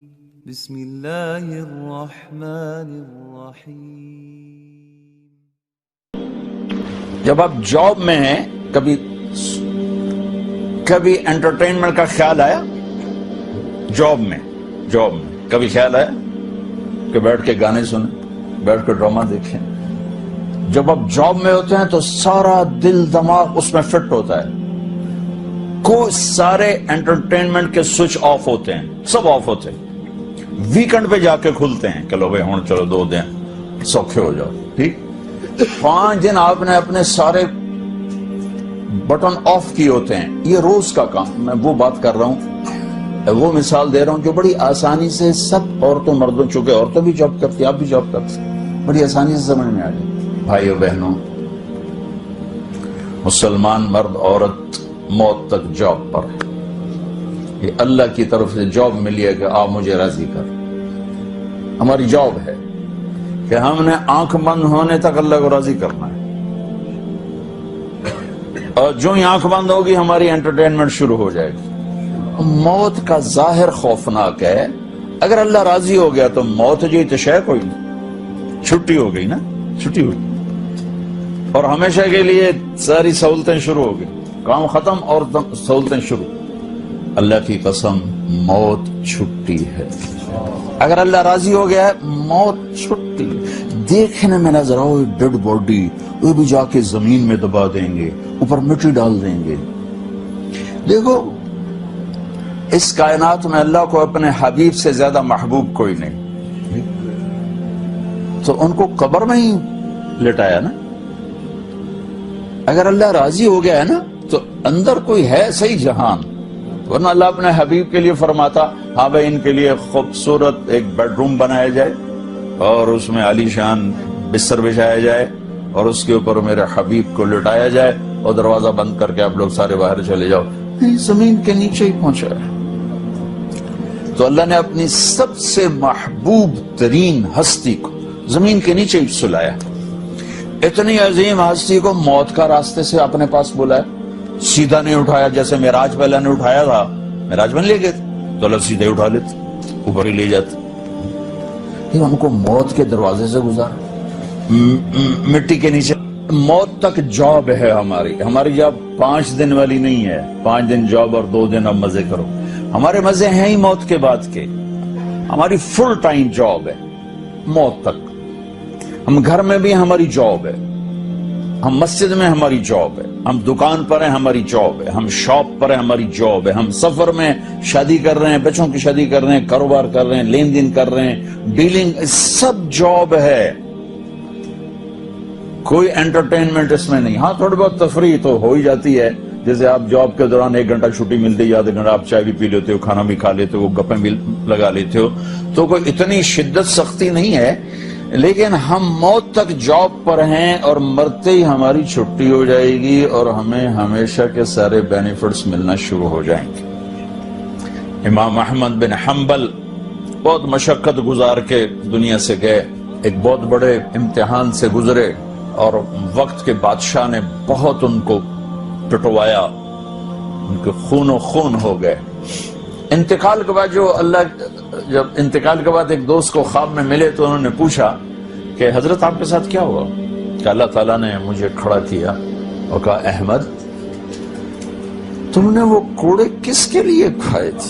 بسم اللہ الرحمن الرحیم۔ جب آپ جاب میں ہیں کبھی انٹرٹینمنٹ کا خیال آیا؟ جاب میں کبھی خیال آیا کہ بیٹھ کے گانے سنیں، بیٹھ کے ڈرامہ دیکھیں؟ جب آپ جاب میں ہوتے ہیں تو سارا دل دماغ اس میں فٹ ہوتا ہے، کوئی سارے انٹرٹینمنٹ کے سوئچ آف ہوتے ہیں، سب آف ہوتے ہیں، ویکنڈ پہ جا کے کھلتے ہیں کہ لو بھائی ہوں چلو 2 دن سوکھے ہو جاؤ، ٹھیک 5 دن آپ نے اپنے سارے بٹن آف کیے ہوتے ہیں۔ یہ روز کا کام، میں وہ بات کر رہا ہوں، وہ مثال دے رہا ہوں جو بڑی آسانی سے سب عورتوں مردوں، چونکہ عورتیں بھی جاب کرتی، آپ بھی جاب کرتے، بڑی آسانی سے سمجھ میں آ جائے۔ بھائیو بہنوں، مسلمان مرد عورت موت تک جاب پر ہے۔ یہ اللہ کی طرف سے جاب ملی ہے کہ آپ مجھے راضی کر، ہماری جاب ہے کہ ہم نے آنکھ بند ہونے تک اللہ کو راضی کرنا ہے، اور جو ہی آنکھ بند ہوگی ہماری انٹرٹینمنٹ شروع ہو جائے گی۔ موت کا ظاہر خوفناک ہے، اگر اللہ راضی ہو گیا تو موت جی تو شے کوئی نہیں، چھٹی ہو گئی نا، چھٹی ہو گئی، اور ہمیشہ کے لیے ساری سہولتیں شروع ہو گئی، کام ختم اور سہولتیں شروع۔ اللہ کی قسم موت چھٹی ہے، اگر اللہ راضی ہو گیا ہے موت چھٹی۔ دیکھنے میں نظر آؤ ڈیڈ باڈی، وہ بھی جا کے زمین میں دبا دیں گے، اوپر مٹی ڈال دیں گے۔ دیکھو اس کائنات میں اللہ کو اپنے حبیب سے زیادہ محبوب کوئی نہیں، تو ان کو قبر میں ہی لٹایا نا۔ اگر اللہ راضی ہو گیا ہے نا تو اندر کوئی ہے صحیح جہان، ورنہ اللہ اپنے حبیب کے لیے فرماتا ہاں بھائی ان کے لیے خوبصورت ایک بیڈ روم بنایا جائے اور اس میں عالی شان بستر بچھایا جائے اور اس کے اوپر میرے حبیب کو لٹایا جائے اور دروازہ بند کر کے آپ لوگ سارے باہر چلے جاؤ۔ زمین کے نیچے ہی پہنچا ہے، تو اللہ نے اپنی سب سے محبوب ترین ہستی کو زمین کے نیچے ہی سلایا۔ اتنی عظیم ہستی کو موت کا راستے سے اپنے پاس بلایا، سیدھا نہیں اٹھایا جیسے معراج پہ اللہ نے اٹھایا تھا، معراج میں لے گئے تو اللہ سیدھے اٹھا لیتے، اوپر ہی لے جاتے۔ ان کو موت کے دروازے سے گزارا، مٹی کے نیچے۔ موت تک جاب ہے ہماری جاب 5 دن والی نہیں ہے، 5 دن جاب اور 2 دن اب مزے کرو۔ ہمارے مزے ہیں ہی موت کے بعد کے، ہماری فل ٹائم جاب ہے موت تک۔ ہم گھر میں بھی ہماری جاب ہے، ہم مسجد میں ہماری جاب ہے، ہم دکان پر ہیں ہماری جاب ہے، ہم شاپ پر ہیں ہماری جاب ہے، ہم سفر میں شادی کر رہے ہیں، بچوں کی شادی کر رہے ہیں، کاروبار کر رہے ہیں، لین دین کر رہے ہیں، ڈیلنگ، سب جاب ہے، کوئی انٹرٹینمنٹ اس میں نہیں۔ ہاں تھوڑی بہت تفریح تو ہو ہی جاتی ہے، جیسے آپ جاب کے دوران 1 گھنٹہ چھٹی ملتی ہے، آدھا گھنٹہ آپ چائے بھی پی لیتے ہو، کھانا بھی کھا لیتے ہو، گپیں بھی لگا لیتے ہو، تو کوئی اتنی شدت سختی نہیں ہے۔ لیکن ہم موت تک جاب پر ہیں اور مرتے ہی ہماری چھٹی ہو جائے گی اور ہمیں ہمیشہ کے سارے بینیفٹس ملنا شروع ہو جائیں گے۔ امام احمد بن حنبل بہت مشقت گزار کے دنیا سے گئے، ایک بہت بڑے امتحان سے گزرے اور وقت کے بادشاہ نے بہت ان کو پٹوایا، ان کے خون و خون ہو گئے۔ انتقال کے بعد جب انتقال کے بعد ایک دوست کو خواب میں ملے تو انہوں نے پوچھا کہ حضرت آپ کے ساتھ کیا ہوا؟ کہ اللہ تعالیٰ نے مجھے کھڑا کیا اور کہا احمد تم نے وہ کوڑے کس کے لیے کھائے تھے؟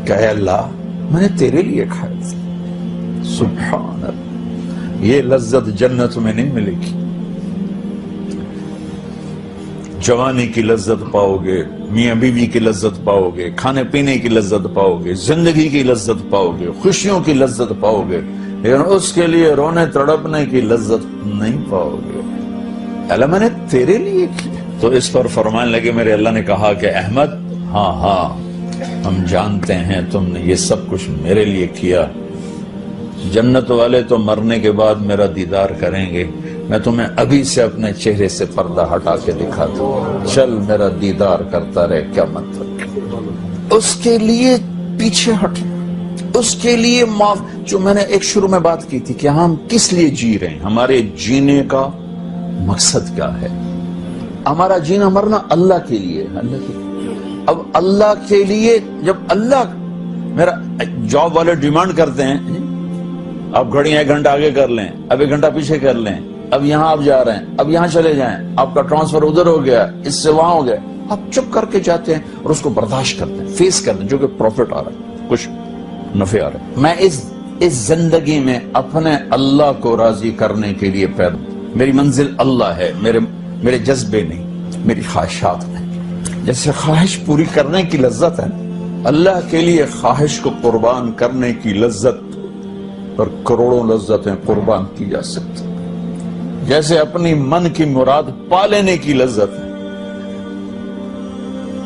کہ اللہ میں نے تیرے لیے کھائے تھے۔ سبحان اللہ، یہ لذت جنت میں نہیں ملے گی۔ جوانی کی لذت پاؤ گے، میاں بیوی کی لذت پاؤ گے، کھانے پینے کی لذت پاؤ گے، زندگی کی لذت پاؤ گے، خوشیوں کی لذت پاؤ گے، لیکن اس کے لیے رونے تڑپنے کی لذت نہیں پاؤ گے۔ اللہ میں نے تیرے لیے کیا۔ تو اس پر فرمانے لگے میرے اللہ نے کہا کہ احمد ہاں ہم جانتے ہیں تم نے یہ سب کچھ میرے لیے کیا۔ جنت والے تو مرنے کے بعد میرا دیدار کریں گے، میں تمہیں ابھی سے اپنے چہرے سے پردہ ہٹا کے دکھاتا ہوں، چل میرا دیدار کرتا رہے، کیا مطلب؟ اس کے لیے پیچھے ہٹ، اس کے لیے معاف۔ جو میں نے ایک شروع میں بات کی تھی کہ ہم کس لیے جی رہے ہیں، ہمارے جینے کا مقصد کیا ہے؟ ہمارا جینا مرنا اللہ کے لیے، اللہ کے لیے۔ اب اللہ کے لیے جب اللہ میرا جاب والے ڈیمانڈ کرتے ہیں آپ گھڑیاں 1 گھنٹہ آگے کر لیں، اب 1 گھنٹہ پیچھے کر لیں، اب یہاں آپ جا رہے ہیں، اب یہاں چلے جائیں، آپ کا ٹرانسفر ادھر ہو گیا، اس سے وہاں ہو گیا، آپ چپ کر کے جاتے ہیں اور اس کو برداشت کرتے ہیں، فیس کرتے ہیں، جو کہ پروفٹ آ رہا ہے، کچھ نفع آ رہا ہے۔ میں اس زندگی میں اپنے اللہ کو راضی کرنے کے لیے پیدا، میری منزل اللہ ہے، میرے جذبے نہیں، میری خواہشات نہیں۔ جیسے خواہش پوری کرنے کی لذت ہے، اللہ کے لیے خواہش کو قربان کرنے کی لذت پر کروڑوں لذتیں قربان کی جا سکتی، جیسے اپنی من کی مراد پا لینے کی لذت ہے،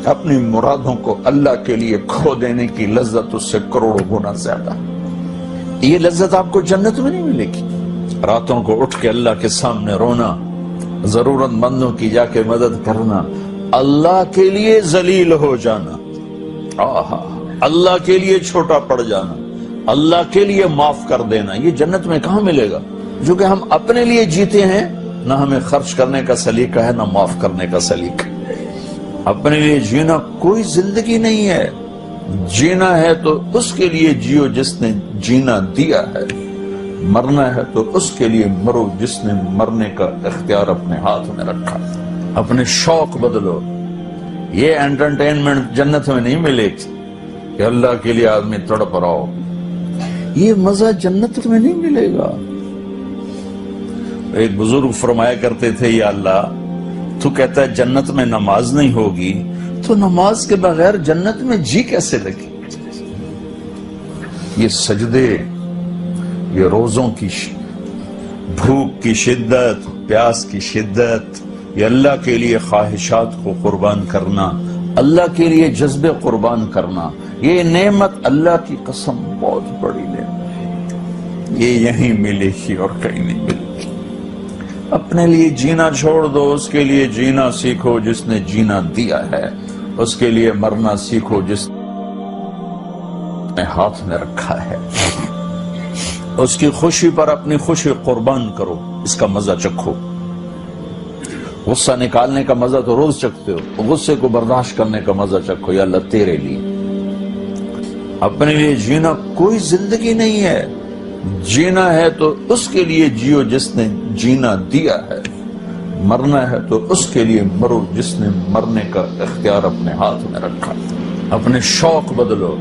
اپنی مرادوں کو اللہ کے لیے کھو دینے کی لذت اس سے کروڑوں گنا زیادہ۔ یہ لذت آپ کو جنت میں نہیں ملے گی۔ راتوں کو اٹھ کے اللہ کے سامنے رونا، ضرورت مندوں کی جا کے مدد کرنا، اللہ کے لیے ذلیل ہو جانا، اللہ کے لیے چھوٹا پڑ جانا، اللہ کے لیے معاف کر دینا، یہ جنت میں کہاں ملے گا؟ جو کہ ہم اپنے لیے جیتے ہیں، نہ ہمیں خرچ کرنے کا سلیقہ ہے، نہ معاف کرنے کا سلیقہ۔ اپنے لیے جینا کوئی زندگی نہیں ہے، جینا ہے تو اس کے لیے جیو جس نے جینا دیا ہے، مرنا ہے تو اس کے لیے مرو جس نے مرنے کا اختیار اپنے ہاتھ میں رکھا۔ اپنے شوق بدلو، یہ انٹرٹینمنٹ جنت میں نہیں ملے گی کہ اللہ کے لیے آدمی تڑپ رہا ہو، یہ مزہ جنت میں نہیں ملے گا۔ ایک بزرگ فرمایا کرتے تھے، یا اللہ تو کہتا ہے جنت میں نماز نہیں ہوگی، تو نماز کے بغیر جنت میں جی کیسے لگی؟ یہ سجدے، یہ روزوں کی بھوک کی شدت، پیاس کی شدت، یہ اللہ کے لیے خواہشات کو قربان کرنا، اللہ کے لیے جذبے قربان کرنا، یہ نعمت اللہ کی قسم بہت بڑی نعمت ہے، یہ یہیں ملے گی اور کہیں نہیں ملے گی۔ اپنے لیے جینا چھوڑ دو، اس کے لیے جینا سیکھو جس نے جینا دیا ہے، اس کے لیے مرنا سیکھو جس نے ہاتھ میں رکھا ہے، اس کی خوشی پر اپنی خوشی قربان کرو، اس کا مزہ چکھو۔ غصہ نکالنے کا مزہ تو روز چکھتے ہو، غصے کو برداشت کرنے کا مزہ چکھو، یا اللہ تیرے لیے۔ اپنے لیے جینا کوئی زندگی نہیں ہے، جینا ہے تو اس کے لیے جیو جس نے جینا دیا ہے، مرنا ہے تو اس کے لیے مرو جس نے مرنے کا اختیار اپنے ہاتھ میں رکھا۔ اپنے شوق بدلو،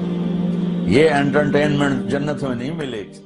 یہ انٹرٹینمنٹ جنت میں نہیں ملے گی۔